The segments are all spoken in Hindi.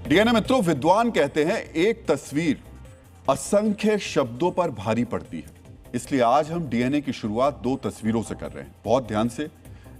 डीएनए मित्रों, विद्वान कहते हैं एक तस्वीर असंख्य शब्दों पर भारी पड़ती है। इसलिए आज हम डीएनए की शुरुआत दो तस्वीरों से कर रहे हैं। बहुत ध्यान से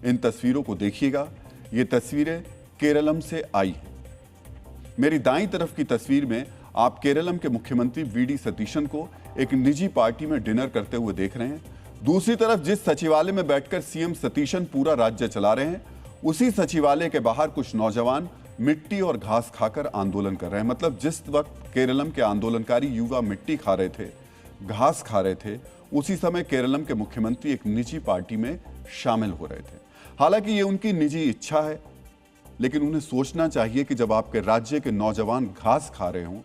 इन तस्वीरों को देखिएगा। ये तस्वीरें केरलम से आई हैं। मेरी दाईं तरफ की तस्वीर में आप केरलम के मुख्यमंत्री वीडी सतीशन को एक निजी पार्टी में डिनर करते हुए देख रहे हैं। दूसरी तरफ जिस सचिवालय में बैठकर सीएम सतीशन पूरा राज्य चला रहे हैं, उसी सचिवालय के बाहर कुछ नौजवान मिट्टी और घास खाकर आंदोलन कर रहे हैं। मतलब जिस वक्त केरलम के आंदोलनकारी युवा मिट्टी खा रहे थे, घास खा रहे थे, उसी समय केरलम के मुख्यमंत्री एक निजी पार्टी में शामिल हो रहे थे। हालांकि ये उनकी निजी इच्छा है, लेकिन उन्हें सोचना चाहिए कि जब आपके राज्य के नौजवान घास खा रहे हों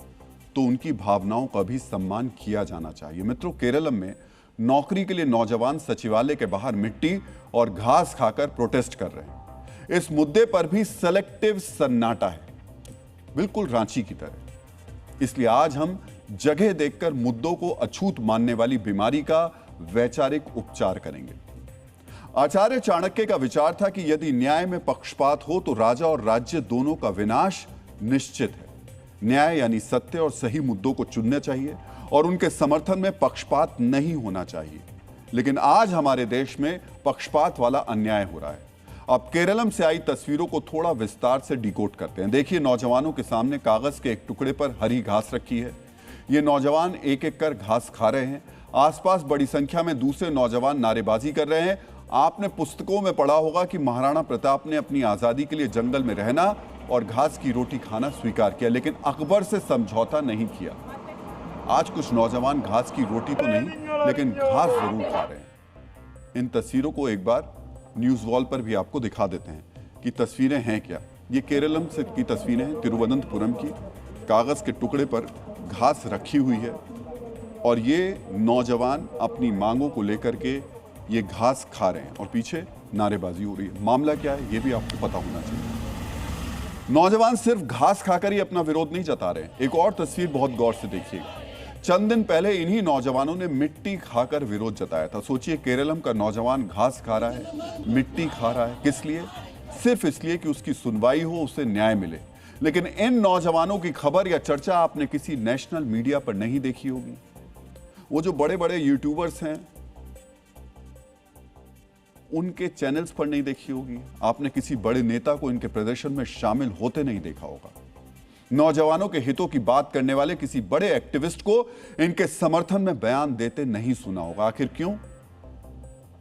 तो उनकी भावनाओं का भी सम्मान किया जाना चाहिए। मित्रों, केरलम में नौकरी के लिए नौजवान सचिवालय के बाहर मिट्टी और घास खाकर प्रोटेस्ट कर रहे हैं। इस मुद्दे पर भी सेलेक्टिव सन्नाटा है, बिल्कुल रांची की तरह। इसलिए आज हम जगह देखकर मुद्दों को अछूत मानने वाली बीमारी का वैचारिक उपचार करेंगे। आचार्य चाणक्य का विचार था कि यदि न्याय में पक्षपात हो तो राजा और राज्य दोनों का विनाश निश्चित है। न्याय यानी सत्य और सही मुद्दों को चुनना चाहिए और उनके समर्थन में पक्षपात नहीं होना चाहिए। लेकिन आज हमारे देश में पक्षपात वाला अन्याय हो रहा है। अब केरलम से आई तस्वीरों को थोड़ा विस्तार से डिकोड करते हैं। देखिए, नौजवानों के सामने कागज के एक टुकड़े पर हरी घास रखी है। ये नौजवान एक एक कर घास खा रहे हैं। आसपास बड़ी संख्या में दूसरे नौजवान नारेबाजी कर रहे हैं। आपने पुस्तकों में पढ़ा होगा कि महाराणा प्रताप ने अपनी आजादी के लिए जंगल में रहना और घास की रोटी खाना स्वीकार किया, लेकिन अकबर से समझौता नहीं किया। आज कुछ नौजवान घास की रोटी तो नहीं, लेकिन घास जरूर खा रहे हैं। इन तस्वीरों को एक बार न्यूज वॉल पर भी आपको दिखा देते हैं कि तस्वीरें हैं क्या। ये केरलम से की तस्वीरें हैं, तिरुवनंतपुरम की। कागज के टुकड़े पर घास रखी हुई है और ये नौजवान अपनी मांगों को लेकर के ये घास खा रहे हैं और पीछे नारेबाजी हो रही है। मामला क्या है ये भी आपको पता होना चाहिए। नौजवान सिर्फ घास खाकर ही अपना विरोध नहीं जता रहे। एक और तस्वीर बहुत गौर से देखिएगा। चंद दिन पहले इन्हीं नौजवानों ने मिट्टी खाकर विरोध जताया था। सोचिए, केरलम का नौजवान घास खा रहा है, मिट्टी खा रहा है। किस लिए? सिर्फ इसलिए कि उसकी सुनवाई हो, उसे न्याय मिले। लेकिन इन नौजवानों की खबर या चर्चा आपने किसी नेशनल मीडिया पर नहीं देखी होगी। वो जो बड़े बड़े यूट्यूबर्स हैं, उनके चैनल्स पर नहीं देखी होगी। आपने किसी बड़े नेता को इनके प्रदर्शन में शामिल होते नहीं देखा होगा। नौजवानों के हितों की बात करने वाले किसी बड़े एक्टिविस्ट को इनके समर्थन में बयान देते नहीं सुना होगा। आखिर क्यों?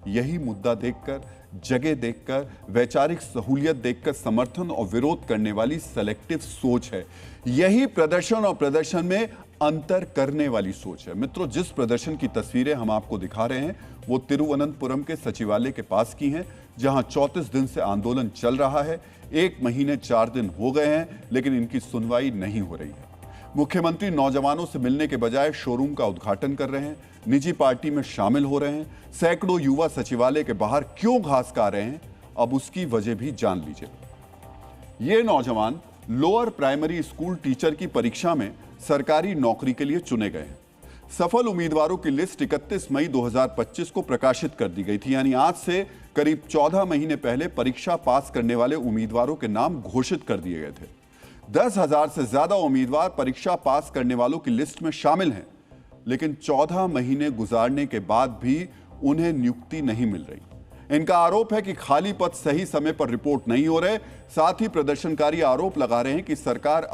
यही मुद्दा देखकर, जगह देखकर, वैचारिक सहूलियत देखकर समर्थन और विरोध करने वाली सेलेक्टिव सोच है। यही प्रदर्शन और प्रदर्शन में अंतर करने वाली सोच है। मित्रों, जिस प्रदर्शन की तस्वीरें हम आपको दिखा रहे हैं वो तिरुवनंतपुरम के सचिवालय के पास की हैं, जहां 34 दिन से आंदोलन चल रहा है। 1 महीने 4 दिन हो गए हैं, लेकिन इनकी सुनवाई नहीं हो रही है। मुख्यमंत्री नौजवानों से मिलने के बजाय शोरूम का उद्घाटन कर रहे हैं, निजी पार्टी में शामिल हो रहे हैं। सैकड़ों युवा सचिवालय के बाहर क्यों घास खा रहे हैं, अब उसकी वजह भी जान लीजिए। ये नौजवान लोअर प्राइमरी स्कूल टीचर की परीक्षा में सरकारी नौकरी के लिए चुने गए हैं। सफल उम्मीदवारों की लिस्ट 31 मई 2025 को प्रकाशित कर दी गई थी। यानी आज से करीब 14 महीने पहले परीक्षा पास करने वाले उम्मीदवारों के नाम घोषित कर दिए गए थे। 10,000 से ज्यादा उम्मीदवार परीक्षा पास करने वालों की लिस्ट में शामिल हैं, लेकिन 14 महीने गुजारने के बाद भी उन्हें नियुक्ति नहीं मिल रही। इनका आरोप है कि खाली पद सही समय पर रिपोर्ट नहीं हो रहे। साथ ही प्रदर्शनकारी आरोप लगा रहे हैं कि सरकार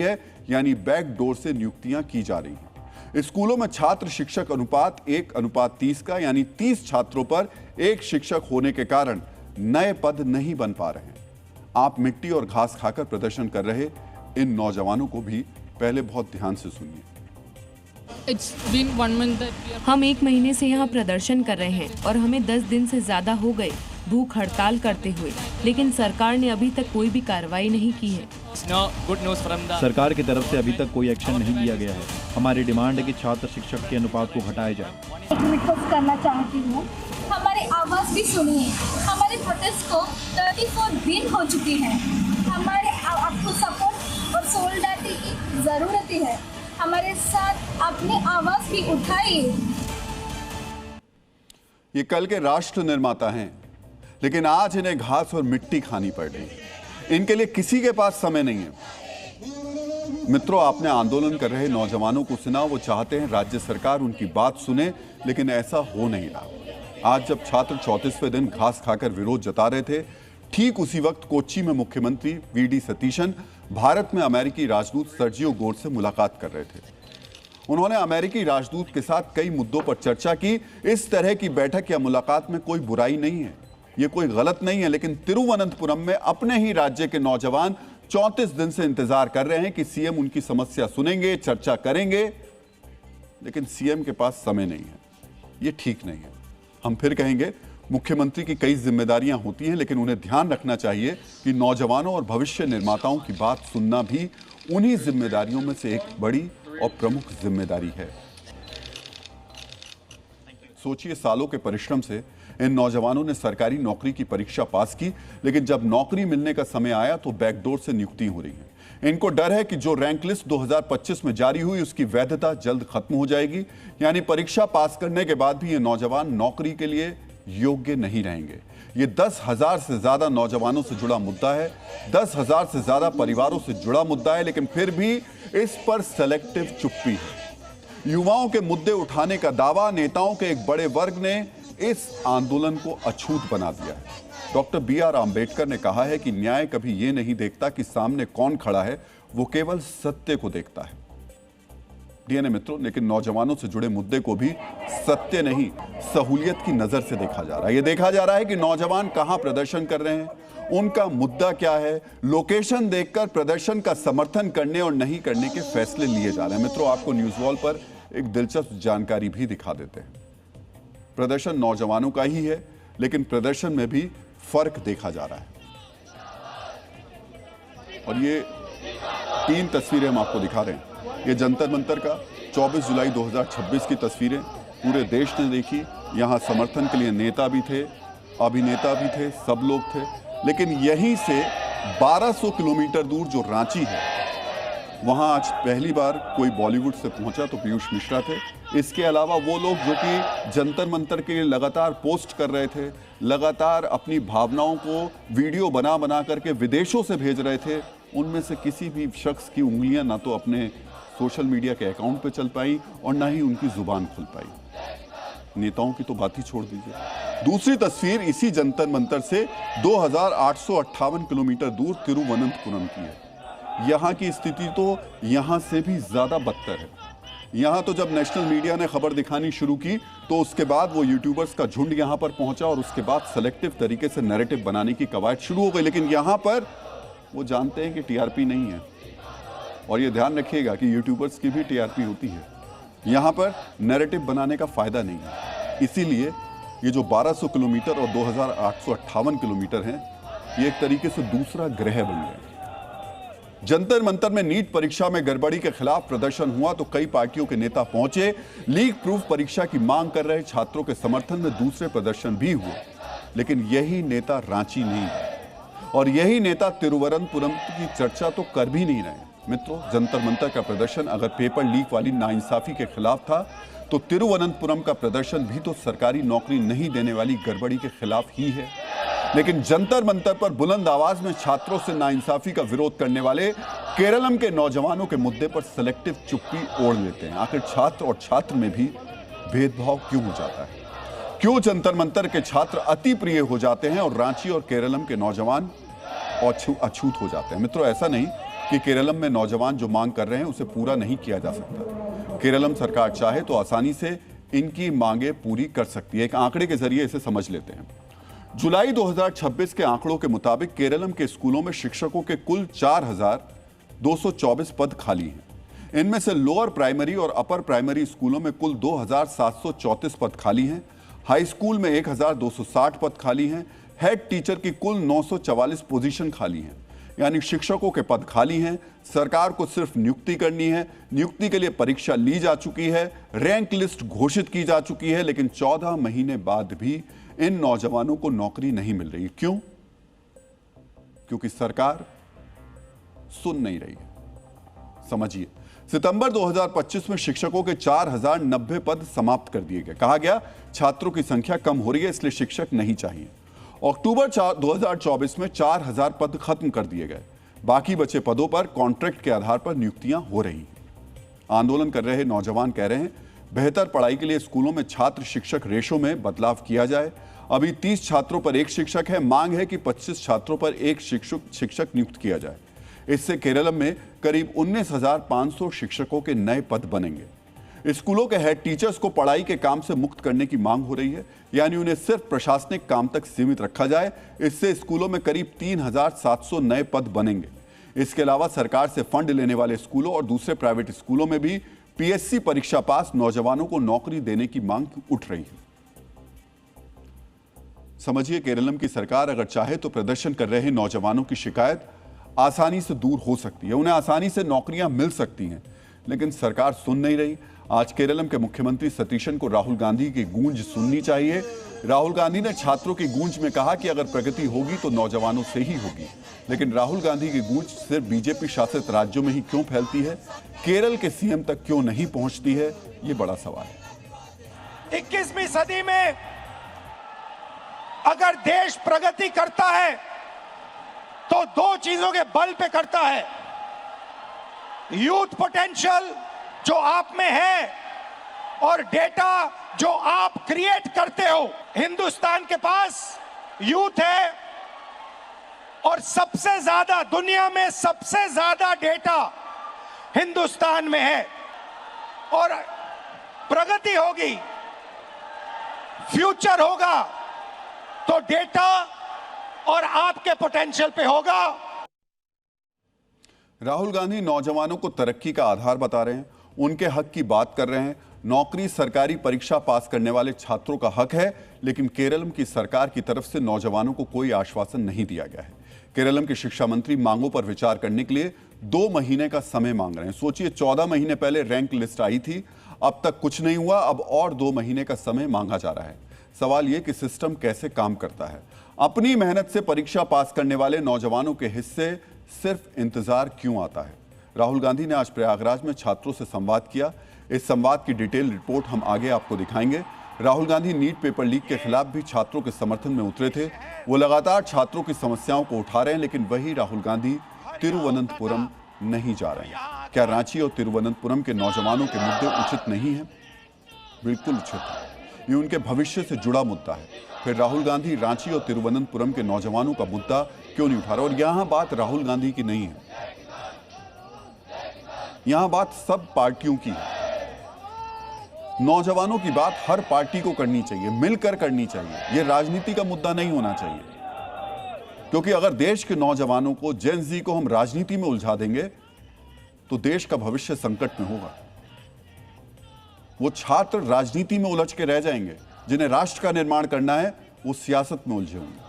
यानी बैकडोर से नियुक्तियां की जा रही हैं। स्कूलों में छात्र शिक्षक अनुपात 1:30 का, यानी 30 छात्रों पर 1 शिक्षक होने के कारण नए पद नहीं बन पा रहे हैं। आप मिट्टी और घास खाकर प्रदर्शन कर रहे इन नौजवानों को भी पहले बहुत ध्यान से सुनिए। हम 1 महीने से यहाँ प्रदर्शन कर रहे हैं और हमें 10 दिन से ज्यादा हो गए भूख हड़ताल करते हुए, लेकिन सरकार ने अभी तक कोई भी कार्रवाई नहीं की है। सरकार की तरफ से अभी तक कोई एक्शन नहीं लिया गया है। हमारी डिमांड है कि छात्र शिक्षक के अनुपात को घटाया जाए। रिक्वेस्ट करना चाहती हूँ, हमारे आवाज भी सुनिए। हमारे प्रोटेस्ट को 34 दिन हो चुके हैं। हमारे आपको सपोर्ट और सोलिडारिटी की जरूरत है। हमारे साथ अपनी आवाज भी उठाइए। ये कल के राष्ट्र निर्माता हैं, लेकिन आज इन्हें घास और मिट्टी खानी पड़ रही है। इनके लिए किसी के पास समय नहीं है। मित्रों, आपने आंदोलन कर रहे नौजवानों को सुना। वो चाहते हैं राज्य सरकार उनकी बात सुने, लेकिन ऐसा हो नहीं रहा। आज जब छात्र 34वें दिन घास खाकर विरोध जता रहे थे, ठीक उसी वक्त कोच्चि में मुख्यमंत्री वी.डी. सतीशन भारत में अमेरिकी राजदूत सर्जियो गोर से मुलाकात कर रहे थे। उन्होंने अमेरिकी राजदूत के साथ कई मुद्दों पर चर्चा की। इस तरह की बैठक या मुलाकात में कोई बुराई नहीं है, ये कोई गलत नहीं है, लेकिन तिरुवनंतपुरम में अपने ही राज्य के नौजवान 34 दिन से इंतजार कर रहे हैं कि सीएम उनकी समस्या सुनेंगे, चर्चा करेंगे, लेकिन सीएम के पास समय नहीं है। ये ठीक नहीं है। हम फिर कहेंगे, मुख्यमंत्री की कई जिम्मेदारियां होती हैं, लेकिन उन्हें ध्यान रखना चाहिए कि नौजवानों और भविष्य निर्माताओं की बात सुनना भी उन्हीं जिम्मेदारियों में से एक बड़ी और प्रमुख जिम्मेदारी है। सोचिए, सालों के परिश्रम से इन नौजवानों ने सरकारी नौकरी की परीक्षा पास की, लेकिन जब नौकरी मिलने का समय आया तो बैकडोर से नियुक्ति हो रही है। इनको डर है कि जो रैंक लिस्ट 2025 में जारी हुई उसकी वैधता जल्द खत्म हो जाएगी, यानी परीक्षा पास करने के बाद भी ये नौजवान नौकरी के लिए योग्य नहीं रहेंगे। ये 10,000 से ज्यादा नौजवानों से जुड़ा मुद्दा है, 10,000 से ज्यादा परिवारों से जुड़ा मुद्दा है, लेकिन फिर भी इस पर सेलेक्टिव चुप्पी है। युवाओं के मुद्दे उठाने का दावा नेताओं के एक बड़े वर्ग ने इस आंदोलन को अछूत बना दिया है। Doctor B.R. आम्बेडकर ने कहा है कि न्याय कभी ये नहीं देखता कि सामने कौन खड़ा है, वो केवल सत्य को देखता है। डीएनए मित्रों, लेकिन नौजवानों से जुड़े मुद्दे को भी सत्य नहीं, सहूलियत की नजर से देखा जा रहा है। ये देखा जा रहा है कि नौजवान कहां प्रदर्शन कर रहे हैं, उनका मुद्दा क्या है। लोकेशन देखकर प्रदर्शन का समर्थन करने और नहीं करने के फैसले लिए जा रहे हैं। मित्रों, आपको न्यूज वॉल पर एक दिलचस्प जानकारी भी दिखा देते हैं। प्रदर्शन नौजवानों का ही है, लेकिन प्रदर्शन में भी फर्क देखा जा रहा है। और ये 3 तस्वीरें हम आपको दिखा रहे हैं। ये जंतर मंतर का 24 जुलाई 2026 की तस्वीरें पूरे देश ने देखी। यहां समर्थन के लिए नेता भी थे, अभिनेता भी थे, सब लोग थे। लेकिन यहीं से 1200 किलोमीटर दूर जो रांची है, वहां आज पहली बार कोई बॉलीवुड से पहुंचा तो पीयूष मिश्रा थे। इसके अलावा वो लोग जो कि जंतर मंतर के लिए लगातार पोस्ट कर रहे थे, लगातार अपनी भावनाओं को वीडियो बना बना करके विदेशों से भेज रहे थे, उनमें से किसी भी शख्स की उंगलियां ना तो अपने सोशल मीडिया के अकाउंट पे चल पाई और ना ही उनकी जुबान खुल पाई। नेताओं की तो बात ही छोड़ दीजिए। दूसरी तस्वीर इसी जंतर मंतर से 2858 किलोमीटर दूर तिरुवनंतपुरम की है। यहाँ की स्थिति तो यहाँ से भी ज्यादा बदतर है। यहाँ तो जब नेशनल मीडिया ने खबर दिखानी शुरू की तो उसके बाद वो यूट्यूबर्स का झुंड यहाँ पर पहुंचा और उसके बाद सेलेक्टिव तरीके से नैरेटिव बनाने की कवायद शुरू हो गई। लेकिन यहाँ पर वो जानते हैं कि टीआरपी नहीं है, और ये ध्यान रखिएगा कि यूट्यूबर्स की भी टीआरपी होती है। यहाँ पर नैरेटिव बनाने का फायदा नहीं है। इसीलिए ये जो 1200 किलोमीटर और 2858 किलोमीटर हैं, ये एक तरीके से दूसरा ग्रह बन गया। जंतर मंतर में नीट परीक्षा में गड़बड़ी के खिलाफ प्रदर्शन हुआ तो कई पार्टियों के नेता पहुंचे। लीक प्रूफ परीक्षा की मांग कर रहे छात्रों के समर्थन में दूसरे प्रदर्शन भी हुए, लेकिन यही नेता रांची नहीं है और यही नेता तिरुवनंतपुरम की चर्चा तो कर भी नहीं रहे। मित्रों, जंतर मंतर का प्रदर्शन अगर पेपर लीक वाली नाइंसाफी के खिलाफ था तो तिरुवनंतपुरम का प्रदर्शन भी तो सरकारी नौकरी नहीं देने वाली गड़बड़ी के खिलाफ ही है। लेकिन जंतर मंतर पर बुलंद आवाज में छात्रों से नाइंसाफी का विरोध करने वाले केरलम के नौजवानों के मुद्दे पर सेलेक्टिव चुप्पी ओढ़ लेते हैं। आखिर छात्र और छात्र में भी भेदभाव क्यों हो जाता है? क्यों जंतर मंतर के छात्र अति प्रिय हो जाते हैं और रांची और केरलम के नौजवान अछूत हो जाते हैं? मित्रों, ऐसा नहीं कि केरलम में नौजवान जो मांग कर रहे हैं उसे पूरा नहीं किया जा सकता। केरलम सरकार चाहे तो आसानी से इनकी मांगे पूरी कर सकती है। एक आंकड़े के जरिए इसे समझ लेते हैं। जुलाई 2026 के आंकड़ों के मुताबिक केरलम के स्कूलों में शिक्षकों के कुल 4224 पद खाली हैं। इनमें से लोअर प्राइमरी और अपर प्राइमरी स्कूलों में कुल 2734 पद खाली हैं। हाई स्कूल में 1260 पद खाली हैं। हेड टीचर की कुल 944 पोजीशन खाली हैं। यानी शिक्षकों के पद खाली हैं। सरकार को सिर्फ नियुक्ति करनी है। नियुक्ति के लिए परीक्षा ली जा चुकी है, रैंक लिस्ट घोषित की जा चुकी है, लेकिन 14 महीने बाद भी इन नौजवानों को नौकरी नहीं मिल रही। क्यों? क्योंकि सरकार सुन नहीं रही है। समझिए, सितंबर 2025 में शिक्षकों के 4090 पद समाप्त कर दिए गए। कहा गया छात्रों की संख्या कम हो रही है, इसलिए शिक्षक नहीं चाहिए। अक्टूबर 2024 में 4000 पद खत्म कर दिए गए। बाकी बचे पदों पर कॉन्ट्रैक्ट के आधार पर नियुक्तियां हो रही हैं। आंदोलन कर रहे नौजवान कह रहे हैं बेहतर पढ़ाई के लिए स्कूलों में छात्र शिक्षक रेशो में बदलाव किया जाए। अभी 30 छात्रों पर एक शिक्षक है, मांग है कि 25 छात्रों पर एक शिक्षक नियुक्त किया जाए। इससे केरलम में करीब 19,500 शिक्षकों के नए पद बनेंगे। स्कूलों के हेड टीचर्स को पढ़ाई के काम से मुक्त करने की मांग हो रही है, यानी उन्हें सिर्फ प्रशासनिक काम तक सीमित रखा जाए। इससे स्कूलों में करीब 3,700 नए पद बनेंगे। इसके अलावा सरकार से फंड लेने वाले स्कूलों और दूसरे प्राइवेट स्कूलों में भी पीएससी परीक्षा पास नौजवानों को नौकरी देने की मांग उठ रही है। समझिए, केरलम की सरकार अगर चाहे तो प्रदर्शन कर रहे नौजवानों की शिकायत आसानी से दूर हो सकती है, उन्हें आसानी से नौकरियां मिल सकती हैं, लेकिन सरकार सुन नहीं रही। आज केरलम के मुख्यमंत्री सतीशन को राहुल गांधी की गूंज सुननी चाहिए। राहुल गांधी ने छात्रों की गूंज में कहा कि अगर प्रगति होगी तो नौजवानों से ही होगी, लेकिन राहुल गांधी की गूंज सिर्फ बीजेपी शासित राज्यों में ही क्यों फैलती है, केरल के सीएम तक क्यों नहीं पहुंचती है, ये बड़ा सवाल है। 21वीं सदी में अगर देश प्रगति करता है तो दो चीजों के बल पे करता है। यूथ पोटेंशियल जो आप में है और डेटा जो आप क्रिएट करते हो। हिंदुस्तान के पास यूथ है और सबसे ज्यादा दुनिया में सबसे ज्यादा डेटा हिंदुस्तान में है, और प्रगति होगी, फ्यूचर होगा तो डेटा और आपके पोटेंशियल पे होगा। राहुल गांधी नौजवानों को तरक्की का आधार बता रहे हैं, उनके हक की बात कर रहे हैं। नौकरी सरकारी परीक्षा पास करने वाले छात्रों का हक है, लेकिन केरलम की सरकार की तरफ से नौजवानों को कोई आश्वासन नहीं दिया गया है। केरलम के शिक्षा मंत्री मांगों पर विचार करने के लिए 2 महीने का समय मांग रहे हैं। सोचिए, 14 महीने पहले रैंक लिस्ट आई थी, अब तक कुछ नहीं हुआ, अब और 2 महीने का समय मांगा जा रहा है। सवाल यह कि सिस्टम कैसे काम करता है। अपनी मेहनत से परीक्षा पास करने वाले नौजवानों के हिस्से सिर्फ इंतजार क्यों आता है। राहुल गांधी ने आज प्रयागराज में छात्रों से संवाद किया। इस संवाद की डिटेल रिपोर्ट हम आगे आपको दिखाएंगे। Rahul Gandhi NEET paper leak के खिलाफ भी छात्रों के समर्थन में उतरे थे। वो लगातार छात्रों की समस्याओं को उठा रहे हैं, लेकिन वही राहुल गांधी तिरुवनंतपुरम नहीं जा रहे हैं। क्या रांची और तिरुवनंतपुरम के नौजवानों के मुद्दे उचित नहीं हैं? बिल्कुल उचित है। ये उनके भविष्य से जुड़ा मुद्दा है। फिर राहुल गांधी रांची और तिरुवनंतपुरम के नौजवानों का मुद्दा क्यों नहीं उठा रहे? और यहां बात राहुल गांधी की नहीं है, यहां बात सब पार्टियों की है। नौजवानों की बात हर पार्टी को करनी चाहिए, मिलकर करनी चाहिए। यह राजनीति का मुद्दा नहीं होना चाहिए, क्योंकि अगर देश के नौजवानों को, जेन जी को हम राजनीति में उलझा देंगे तो देश का भविष्य संकट में होगा। वो छात्र राजनीति में उलझ के रह जाएंगे, जिन्हें राष्ट्र का निर्माण करना है वो सियासत में उलझे होंगे।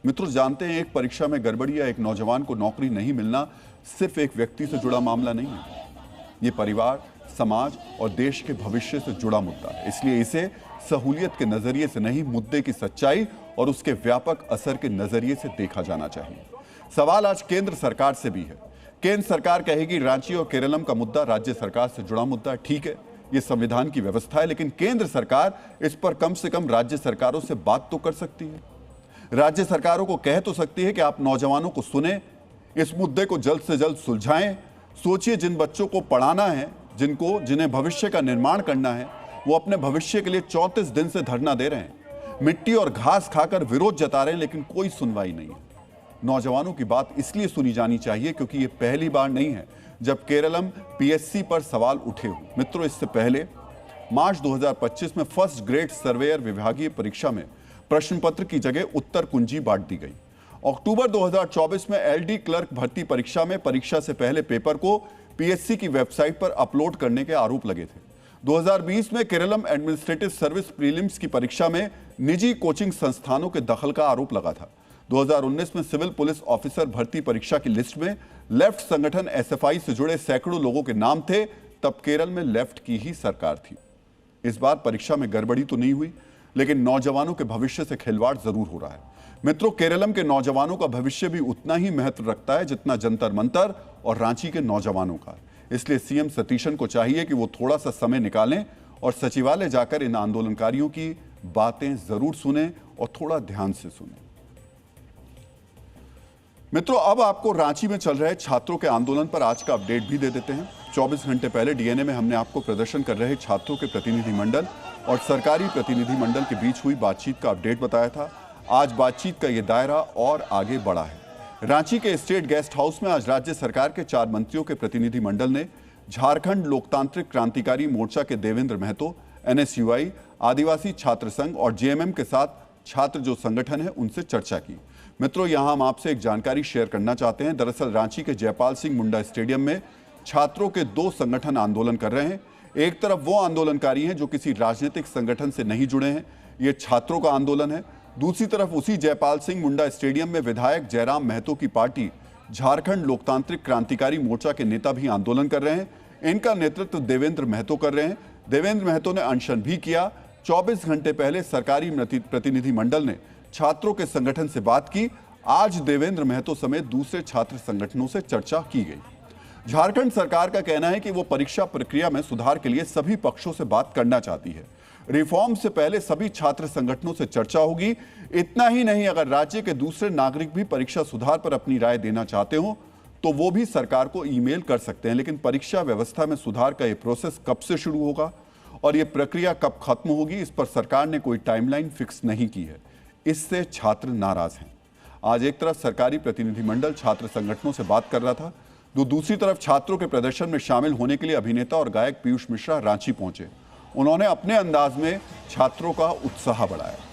मित्रों, जानते हैं एक परीक्षा में गड़बड़ी या एक नौजवान को नौकरी नहीं मिलना सिर्फ एक व्यक्ति से जुड़ा मामला नहीं है। ये परिवार, समाज और देश के भविष्य से जुड़ा मुद्दा है। इसलिए इसे सहूलियत के नजरिए से नहीं, मुद्दे की सच्चाई और उसके व्यापक असर के नजरिए से देखा जाना चाहिए। सवाल आज केंद्र सरकार से भी है। केंद्र सरकार कहेगी रांची और केरलम का मुद्दा राज्य सरकार से जुड़ा मुद्दा है। ठीक है, यह संविधान की व्यवस्था है, लेकिन केंद्र सरकार इस पर कम से कम राज्य सरकारों से बात तो कर सकती है। राज्य सरकारों को कह तो सकती है कि आप नौजवानों को सुने, इस मुद्दे को जल्द से जल्द सुलझाएं। सोचिए, जिन बच्चों को पढ़ाना है, जिन्हें भविष्य का निर्माण करना है, वो अपने भविष्य के लिए 34 दिन से धरना दे रहे हैं, मिट्टी और घास खाकर विरोध जता रहे हैं, लेकिन कोई सुनवाई नहीं है। नौजवानों की बात इसलिए सुनी जानी चाहिए क्योंकि ये पहली बार नहीं है जब केरलम पीएससी पर सवाल उठे हुए। मित्रों, इससे पहले मार्च 2025 में फर्स्ट ग्रेड सर्वेयर विभागीय परीक्षा में प्रश्न पत्र की जगह उत्तर कुंजी बांट दी गई। अक्टूबर 2024 में एलडी क्लर्क भर्ती परीक्षा में परीक्षा से पहले पेपर को पीएससी की वेबसाइट पर अपलोड करने के आरोप लगे थे। 2020 में केरलम एडमिनिस्ट्रेटिव सर्विस प्रीलिम्स की परीक्षा में निजी कोचिंग संस्थानों के दखल का आरोप लगा था। 2019 में सिविल पुलिस ऑफिसर भर्ती परीक्षा की लिस्ट में लेफ्ट संगठन एसएफआई से जुड़े सैकड़ों लोगों के नाम थे, तब केरल में लेफ्ट की ही सरकार थी। इस बार परीक्षा में गड़बड़ी तो नहीं हुई, लेकिन नौजवानों के भविष्य से खिलवाड़ जरूर हो रहा है। मित्रों, केरलम के नौजवानों का भविष्य भी उतना ही महत्व रखता है जितना जंतर मंतर और रांची के नौजवानों का। इसलिए सीएम सतीशन को चाहिए कि वो थोड़ा सा समय निकालें और सचिवालय जाकर इन आंदोलनकारियों की बातें जरूर सुने और थोड़ा ध्यान से सुने। मित्रों, अब आपको रांची में चल रहे छात्रों के आंदोलन पर आज का अपडेट भी दे देते हैं। 24 घंटे पहले डीएनए में हमने आपको प्रदर्शन कर रहे छात्रों के प्रतिनिधिमंडल और सरकारी प्रतिनिधिमंडल के बीच हुई बातचीत का अपडेट बताया था। आज बातचीत का ये दायरा और आगे बढ़ा है। रांची के स्टेट गेस्ट हाउस में आज राज्य सरकार के 4 मंत्रियों के प्रतिनिधिमंडल ने झारखंड लोकतांत्रिक क्रांतिकारी मोर्चा के देवेंद्र महतो, एनएसयूआई, आदिवासी छात्र संघ और जेएमएम के साथ छात्र जो संगठन है उनसे चर्चा की। मित्रों, यहां हम आपसे एक जानकारी शेयर करना चाहते हैं। दरअसल रांची के जयपाल सिंह मुंडा स्टेडियम में छात्रों के 2 संगठन आंदोलन कर रहे हैं। एक तरफ वो आंदोलनकारी हैं जो किसी राजनीतिक संगठन से नहीं जुड़े हैं, ये छात्रों का आंदोलन है। दूसरी तरफ उसी जयपाल सिंह मुंडा स्टेडियम में विधायक जयराम महतो की पार्टी झारखंड लोकतांत्रिक क्रांतिकारी मोर्चा के नेता भी आंदोलन कर रहे हैं। इनका नेतृत्व देवेंद्र महतो कर रहे हैं। देवेंद्र महतो ने अनशन भी किया। 24 घंटे पहले सरकारी प्रतिनिधिमंडल ने छात्रों के संगठन से बात की। आज देवेंद्र महतो समेत दूसरे छात्र संगठनों से चर्चा की गई। झारखंड सरकार का कहना है कि वो परीक्षा प्रक्रिया में सुधार के लिए सभी पक्षों से बात करना चाहती है। रिफॉर्म से पहले सभी छात्र संगठनों से चर्चा होगी। इतना ही नहीं, अगर राज्य के दूसरे नागरिक भी परीक्षा सुधार पर अपनी राय देना चाहते हो तो वो भी सरकार को ईमेल कर सकते हैं। लेकिन परीक्षा व्यवस्था में सुधार का ये प्रोसेस कब से शुरू होगा और ये प्रक्रिया कब खत्म होगी, इस पर सरकार ने कोई टाइमलाइन फिक्स नहीं की है। इससे छात्र नाराज हैं। आज एक तरफ सरकारी प्रतिनिधिमंडल छात्र संगठनों से बात कर रहा था, तो दूसरी तरफ छात्रों के प्रदर्शन में शामिल होने के लिए अभिनेता और गायक पीयूष मिश्रा रांची पहुंचे। उन्होंने अपने अंदाज में छात्रों का उत्साह बढ़ाया।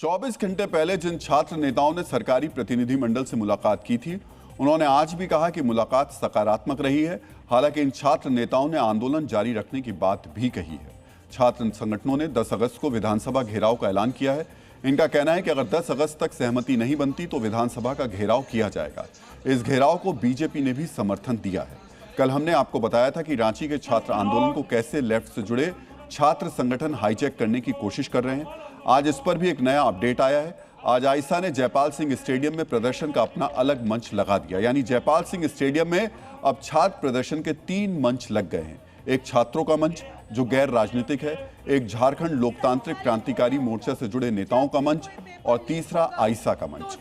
चौबीस घंटे पहले जिन छात्र नेताओं ने सरकारी प्रतिनिधिमंडल से मुलाकात की थी, उन्होंने आज भी कहा कि मुलाकात सकारात्मक रही है। हालांकि इन छात्र नेताओं ने आंदोलन जारी रखने की बात भी कही है। छात्र संगठनों ने 10 अगस्त को विधानसभा घेराव का ऐलान किया है। इनका कहना है कि अगर 10 अगस्त तक सहमति नहीं बनती तो विधानसभा का घेराव किया जाएगा। इस घेराव को बीजेपी ने भी समर्थन दिया है। कल हमने आपको बताया था कि रांची के छात्र आंदोलन को कैसे लेफ्ट से जुड़े छात्र संगठन हाईजैक करने की कोशिश कर रहे हैं। आज इस पर भी एक नया अपडेट आया है। आज आइसा ने जयपाल सिंह स्टेडियम में प्रदर्शन का अपना अलग मंच लगा दिया। यानी जयपाल सिंह स्टेडियम में अब छात्र प्रदर्शन के 3 मंच लग गए हैं। एक छात्रों का मंच जो गैर राजनीतिक है, एक झारखंड लोकतांत्रिक क्रांतिकारी मोर्चा से जुड़े नेताओं का मंच और तीसरा आइसा का मंच।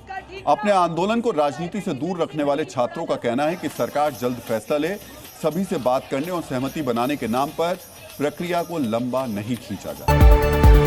अपने आंदोलन को राजनीति से दूर रखने वाले छात्रों का कहना है कि सरकार जल्द फैसला ले, सभी से बात करने और सहमति बनाने के नाम पर प्रक्रिया को लंबा नहीं खींचा जाए।